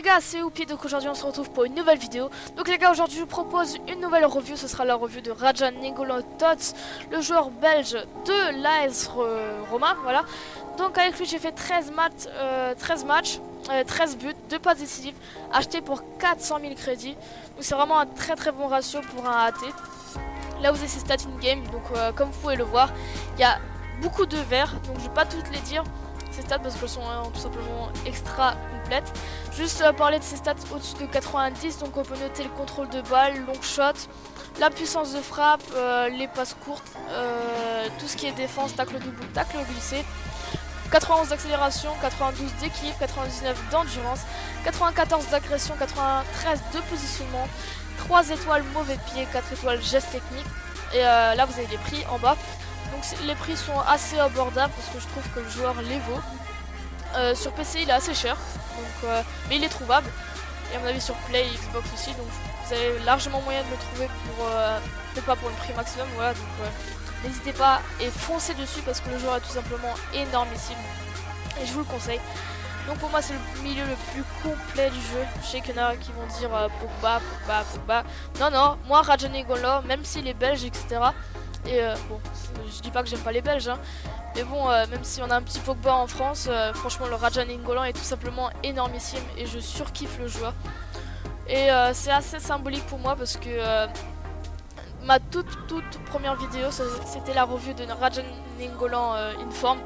gars, c'est Oupi, donc aujourd'hui on se retrouve pour une nouvelle vidéo. Donc les gars, aujourd'hui je vous propose une nouvelle review, ce sera la review de Raja Nainggolan Tots, le joueur belge de l'AS Roma, voilà. Donc avec lui j'ai fait 13 matchs, 13 buts, 2 passes décisives, acheté pour 400 000 crédits. Donc c'est vraiment un très bon ratio pour un AT. Là vous avez ses stats in-game, donc comme vous pouvez le voir, il y a beaucoup de verts, donc je vais pas toutes les dire. Ses stats parce qu'elles sont tout simplement extra complètes. Juste parler de ses stats au-dessus de 90, donc on peut noter le contrôle de balle, long shot, la puissance de frappe, les passes courtes, tout ce qui est défense, tacle double, tacle glissé, 91 d'accélération, 92 d'équilibre, 99 d'endurance, 94 d'agression, 93 de positionnement, 3 étoiles mauvais pied, 4 étoiles geste technique. Et là vous avez les prix en bas. Donc les prix sont assez abordables parce que je trouve que le joueur les vaut. Sur PC il est assez cher, donc, mais il est trouvable. Et à mon avis sur Play et Xbox aussi, donc vous avez largement moyen de le trouver pour peut-être pas pour le prix maximum, voilà. Donc n'hésitez pas et foncez dessus parce que le joueur est tout simplement énormissime et je vous le conseille. Donc pour moi c'est le milieu le plus complet du jeu. Je sais qu'il y en a qui vont dire Pogba. Non, moi Raja Nainggolan, même s'il est belge, etc. Et bon, je dis pas que j'aime pas les Belges, hein, mais bon, même si on a un petit Pogba en France, franchement le Raja Nainggolan est tout simplement énormissime et je surkiffe le joueur. Et c'est assez symbolique pour moi parce que ma toute première vidéo c'était la review de Raja Nainggolan Inform.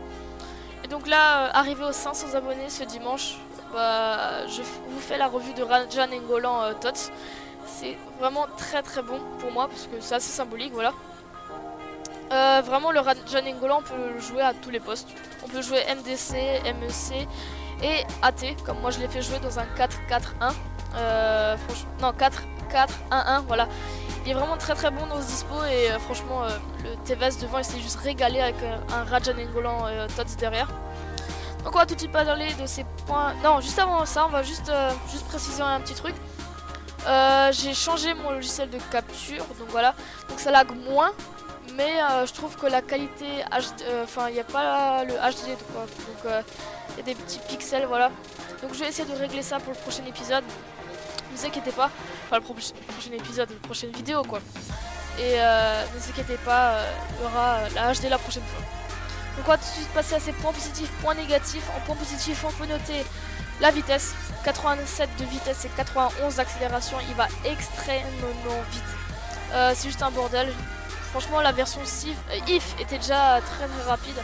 Et donc là, arrivé aux 500 abonnés ce dimanche, je vous fais la revue de Raja Nainggolan Tots. C'est vraiment très bon pour moi parce que c'est assez symbolique, voilà. Vraiment le Raja Nainggolan on peut le jouer à tous les postes. On peut jouer MDC, MEC et AT, comme moi je l'ai fait jouer dans un 4-4-1. Non 4-4-1-1, voilà. Il est vraiment très bon dans ce dispo et franchement le TVS devant il s'est juste régalé avec un Raja Nainggolan Tots derrière. Donc on va tout de suite parler de ces points. Non, juste avant ça on va juste préciser un petit truc. J'ai changé mon logiciel de capture, donc voilà, donc ça lag moins. Mais je trouve que la qualité HD, enfin il n'y a pas le HD quoi, donc il y a des petits pixels, voilà. Donc je vais essayer de régler ça pour le prochain épisode. Ne vous inquiétez pas, enfin le prochain épisode, la prochaine vidéo quoi. Et ne vous inquiétez pas, il y aura la HD la prochaine fois. Donc on va tout de suite passer à ces points positifs, points négatifs. En points positifs on peut noter la vitesse, 87 de vitesse et 91 d'accélération, il va extrêmement vite. C'est juste un bordel. Franchement la version IF était déjà très rapide.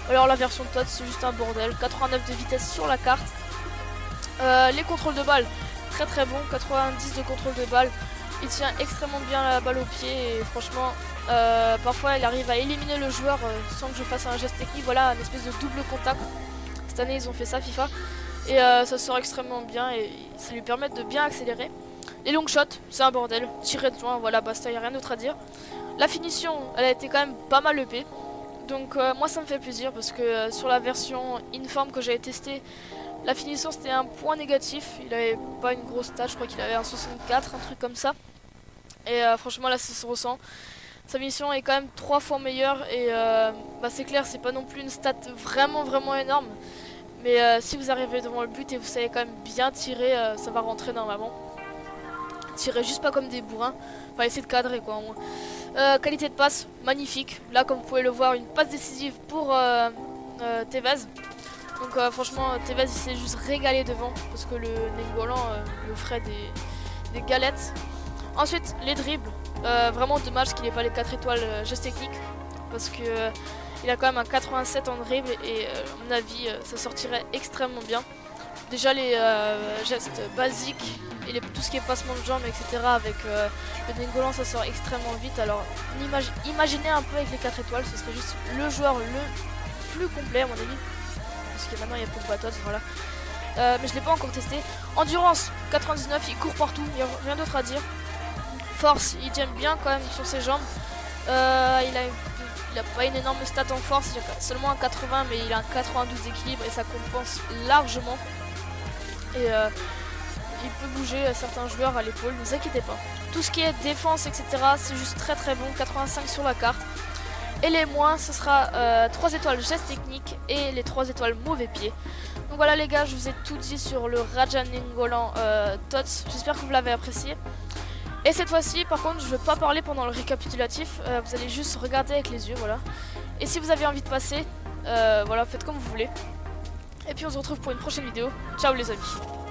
Alors la version TOTS c'est juste un bordel. 89 de vitesse sur la carte. Les contrôles de balle très bon. 90 de contrôle de balle. Il tient extrêmement bien la balle au pied. Et franchement parfois il arrive à éliminer le joueur sans que je fasse un geste technique. Voilà, une espèce de double contact. Cette année ils ont fait ça FIFA. Et ça sort extrêmement bien et ça lui permet de bien accélérer. Les long shots c'est un bordel. Tirer de loin, voilà, basta, il n'y a rien d'autre à dire. La finition, elle a été quand même pas mal EP. Donc moi ça me fait plaisir parce que sur la version Inform que j'avais testé, la finition c'était un point négatif. Il avait pas une grosse stat, je crois qu'il avait un 64, un truc comme ça. Et franchement là ça se ressent. Sa finition est quand même 3 fois meilleure et c'est clair, c'est pas non plus une stat vraiment énorme. Mais si vous arrivez devant le but et vous savez quand même bien tirer, ça va rentrer normalement. Tirez juste pas comme des bourrins, enfin essayer de cadrer quoi au moins. Qualité de passe, magnifique. Là comme vous pouvez le voir, une passe décisive pour Tevez. Donc franchement Tevez il s'est juste régalé devant parce que le Nainggolan lui offrait des galettes. Ensuite les dribbles, vraiment dommage qu'il n'ait pas les 4 étoiles geste technique parce que il a quand même un 87 en dribble et à mon avis ça sortirait extrêmement bien. Déjà les gestes basiques et tout ce qui est passement de jambes, etc. avec le Nainggolan ça sort extrêmement vite. Alors imaginez un peu avec les 4 étoiles, ce serait juste le joueur le plus complet à mon avis. Parce que maintenant il y a Pogba Tots, voilà. Mais je l'ai pas encore testé. Endurance 99, il court partout, il n'y a rien d'autre à dire. Force, il tient bien quand même sur ses jambes. Il a pas une énorme stat en force, il a seulement un 80 mais il a un 92 d'équilibre et ça compense largement. Et il peut bouger certains joueurs à l'épaule, ne vous inquiétez pas. Tout ce qui est défense, etc. c'est juste très bon, 85 sur la carte. Et les moins, ce sera 3 étoiles geste technique et les 3 étoiles mauvais pied. Donc voilà les gars, je vous ai tout dit sur le Raja Nainggolan Tots. J'espère que vous l'avez apprécié. Et cette fois-ci, par contre, je ne vais pas parler pendant le récapitulatif. Vous allez juste regarder avec les yeux, voilà. Et si vous avez envie de passer, voilà, faites comme vous voulez. Et puis on se retrouve pour une prochaine vidéo. Ciao les amis.